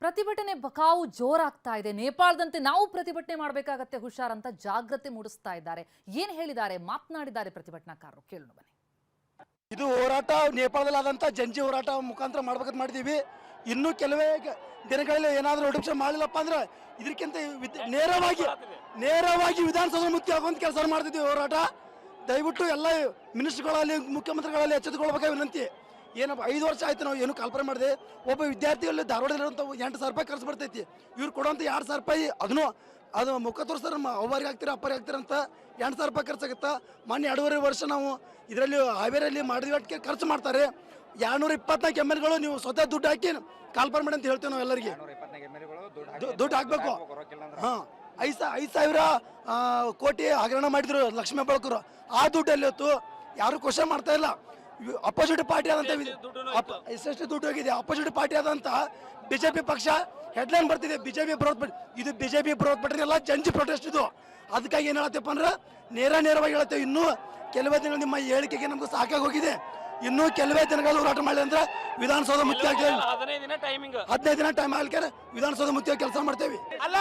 ಪ್ರತಿಭಟನೆ ಬಕಾವು ಜೋರಾಗ್ತಾ ಇದೆ. ನೇಪಾಳದಂತೆ ನಾವು ಪ್ರತಿಭಟನೆ ಮಾಡಬೇಕಾಗತ್ತೆ ಹುಷಾರ್ ಅಂತ ಜಾಗೃತಿ ಮೂಡಿಸ್ತಾ ಇದ್ದಾರೆ. ಏನ್ ಹೇಳಿದ್ದಾರೆ, ಮಾತನಾಡಿದ್ದಾರೆ ಪ್ರತಿಭಟನಾಕಾರರು, ಕೇಳೋಣ ಬನ್ನಿ. ಇದು ಹೋರಾಟ ನೇಪಾಳದಲ್ಲಿ ಆದಂತ ಜಂಜಿ ಹೋರಾಟ ಮುಖಾಂತರ ಮಾಡ್ಬೇಕಂತ ಮಾಡಿದೀವಿ. ಇನ್ನು ಕೆಲವೇ ದಿನಗಳಲ್ಲಿ ಏನಾದರೂ ನೋಟಿಫಿಕೇಶನ್ ಮಾಡಲಿಲ್ಲಪ್ಪ ಅಂದ್ರೆ ಇದಕ್ಕಿಂತ ನೇರವಾಗಿ ವಿಧಾನಸೌಧ ಮುಕ್ತಿ ಆಗುವಂತ ಕೆಲಸ ಮಾಡ್ತಿದ್ವಿ ಹೋರಾಟ. ದಯವಿಟ್ಟು ಎಲ್ಲ ಮಿನಿಸ್ಟರ್ಗಳಲ್ಲಿ ಮುಖ್ಯಮಂತ್ರಿಗಳಲ್ಲಿ ಎಚ್ಚೆತ್ತುಕೊಳ್ಬೇಕಾಗಿ ವಿನಂತಿ. ಏನಪ್ಪ 5 ವರ್ಷ ಆಯ್ತು ನಾವು ಏನು ಕಲ್ಪನೆ ಮಾಡಿದೆ. ಒಬ್ಬ ವಿದ್ಯಾರ್ಥಿಗಳಲ್ಲಿ ಧಾರವಾಡದಲ್ಲಿರುವಂಥ 8,000 ರೂಪಾಯಿ ಖರ್ಚು ಬರ್ತೈತಿ. ಇವ್ರು ಕೊಡುವಂಥ 2,000 ರೂಪಾಯಿ ಅದು ಮುಖ ತೋರಿಸ್ತಾರೆ, ಅವ್ವರಿಗೆ ಹಾಕ್ತೀರ ಅಪ್ಪರಿಗೆ ಹಾಕ್ತೀರ ಅಂತ 2,000 ರೂಪಾಯಿ ಖರ್ಚಾಗುತ್ತಾ. ಮೊನ್ನೆ 2.5 ವರ್ಷ ನಾವು ಇದರಲ್ಲಿ ಹಾವೇರಿಯಲ್ಲಿ ಮಾಡಿದ್ವಿ ಅಟ್ಕೆ ಖರ್ಚು ಮಾಡ್ತಾರೆ. 224 MLಗಳು ನೀವು ಸ್ವತಃ ದುಡ್ಡು ಹಾಕಿ ಕಾಲ್ಪನೆ ಮಾಡಿ ಅಂತ ಹೇಳ್ತೇವೆ ನಾವು ಎಲ್ಲರಿಗೆ. ದುಡ್ಡು ಹಾಕ್ಬೇಕು. ಹಾಂ, 5,000 ಕೋಟಿ ಹಗರಣ ಮಾಡಿದ್ರು ಲಕ್ಷ್ಮೀ ಹೆಬ್ಬಾಳ್ಕರು. ಆ ದುಡ್ಡಲ್ಲಿ ಹೊತ್ತು ಯಾರು ಕ್ವಶನ್ ಮಾಡ್ತಾ ಇಲ್ಲ. ಅಪೋಸಿಟ್ ಪಾರ್ಟಿ ಆದಂತ ಎಷ್ಟು ದುಡ್ಡು ಹೋಗಿದೆ. ಅಪೋಸಿಟ್ ಪಾರ್ಟಿ ಆದಂತ ಬಿಜೆಪಿ ಪಕ್ಷ ಹೆಡ್ಲೈನ್ ಬರ್ತಿದೆ, ಬಿಜೆಪಿ ಬರೋದ್. ಇದು ಬಿಜೆಪಿ ಬರೋದ್ ಬಿಟ್ರೆ ಎಲ್ಲ ಜಂಜಿ ಪ್ರೊಟೆಸ್ಟ್ ಇದು. ಅದಕ್ಕಾಗಿ ಏನ್ ಹೇಳತ್ತಪ್ಪ ಅಂದ್ರೆ ನೇರವಾಗಿ ಹೇಳತ್ತೇವೆ. ಇನ್ನೂ ಕೆಲವೇ ದಿನಗಳು ನಿಮ್ಮ ಹೇಳಿಕೆಗೆ ನಮ್ಗೆ ಸಾಕಾಗಿ ಹೋಗಿದೆ. ಇನ್ನೂ ಕೆಲವೇ ದಿನಗಳು ಹೋರಾಟ ಮಾಡಿ ಅಂದ್ರೆ ವಿಧಾನಸೌಧ ಮುಕ್ತಿ ಆಗ್ತೇವೆ. 15 ದಿನ ಟೈಮ್ ಆಗ್ಲಿಕ್ಕೆ ವಿಧಾನಸೌಧ ಮುಕ್ತಿ ಕೆಲಸ ಮಾಡ್ತೇವೆ. ಅಲ್ಲ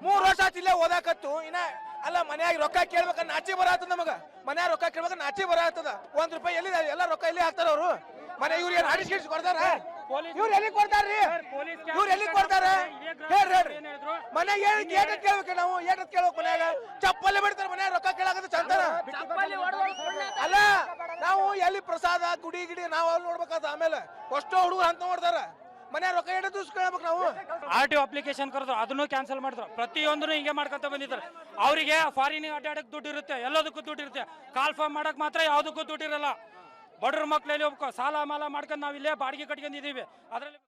3 ವರ್ಷ ಇಲ್ಲೇ ಓದಾಕತ್ತು ಇನ್ನ ಅಲ್ಲ ಮನ್ಯಾಗ ರೊಕ್ಕ ಕೇಳ್ಬೇಕ ನಾಚಿ ಬರತ್ತದ. ನಮಗ ಮನ್ಯಾಗ ರೊಕ್ಕ ಕೇಳ್ಬೇಕ ನಾಚಿ ಬರತ್ತದ. 1 ರೂಪಾಯಿ ಎಲ್ಲಿ ಎಲ್ಲ ರೊಕ್ಕ ಎಲ್ಲಿ ಹಾಕ್ತಾರ ಅವರು. ಮನೆ ಇವ್ರು ಏನ್ ಆಡಿಸ್ ಕೊಡ್ತಾರ? ಇವ್ರು ಎಲ್ಲಿ ಕೊಡ್ತಾರ್ರಿ? ಇವ್ರು ಎಲ್ಲಿ ಕೊಡ್ತಾರ ಹೇಳ್ರಿ. ಮನ್ಯಾಗ ಏಟ್ ಕೇಳ್ಬೇಕು ನಾವು, ಏಟ್ ಕೇಳ್ಬೇಕು. ಮನ್ಯಾಗ ಚಪ್ಪಲಿ ಬಿಡ್ತಾರ, ಮನ್ಯಾಗ ರೊಕ್ಕ ಕೇಳಾಕತ್ತ ಚಂದನ. ಅಲ್ಲ ನಾವು ಎಲ್ಲಿ ಪ್ರಸಾದ ಗುಡಿ ಗಿಡಿ ನಾವು ಅಲ್ಲಿ ನೋಡ್ಬೇಕಾದ. ಆಮೇಲೆ ಅಷ್ಟೋ ಹುಡುಗರು ಅಂತ ನೋಡ್ತಾರ. ಮನೆ ರೊಕ್ಕ ಎಷ್ಟು ದಿವಸ ಕೇಳಬೇಕು ನಾವು. RTO ಅಪ್ಲಿಕೇಶನ್ ಕರೆದ್ರು, ಅದನ್ನು ಕ್ಯಾನ್ಸಲ್ ಮಾಡಿದ್ರು. ಪ್ರತಿಯೊಂದನ್ನು ಹಿಂಗೆ ಮಾಡ್ಕೊಂತ ಬಂದಿದ್ದಾರೆ. ಅವರಿಗೆ ಫಾರಿನ್ ಅಡ್ಡಾಡಕ್ ದುಡ್ಡು ಇರುತ್ತೆ, ಎಲ್ಲದಕ್ಕೂ ದುಡ್ಡು ಇರುತ್ತೆ. ಕಾಲ್ ಫಾರ್ಮ್ ಮಾಡಕ್ ಮಾತ್ರ ಯಾವುದಕ್ಕೂ ದುಡ್ಡಿರಲ್ಲ. ಬಡ್ರ ಮಕ್ಳಲ್ಲಿ ಸಾಲ ಮಾಲ ಮಾಡ್ಕೊಂಡು ನಾವು ಇಲ್ಲೇ ಬಾಡಿಗೆ ಕಟ್ಕೊಂಡಿದ್ದೀವಿ. ಅದರಲ್ಲಿ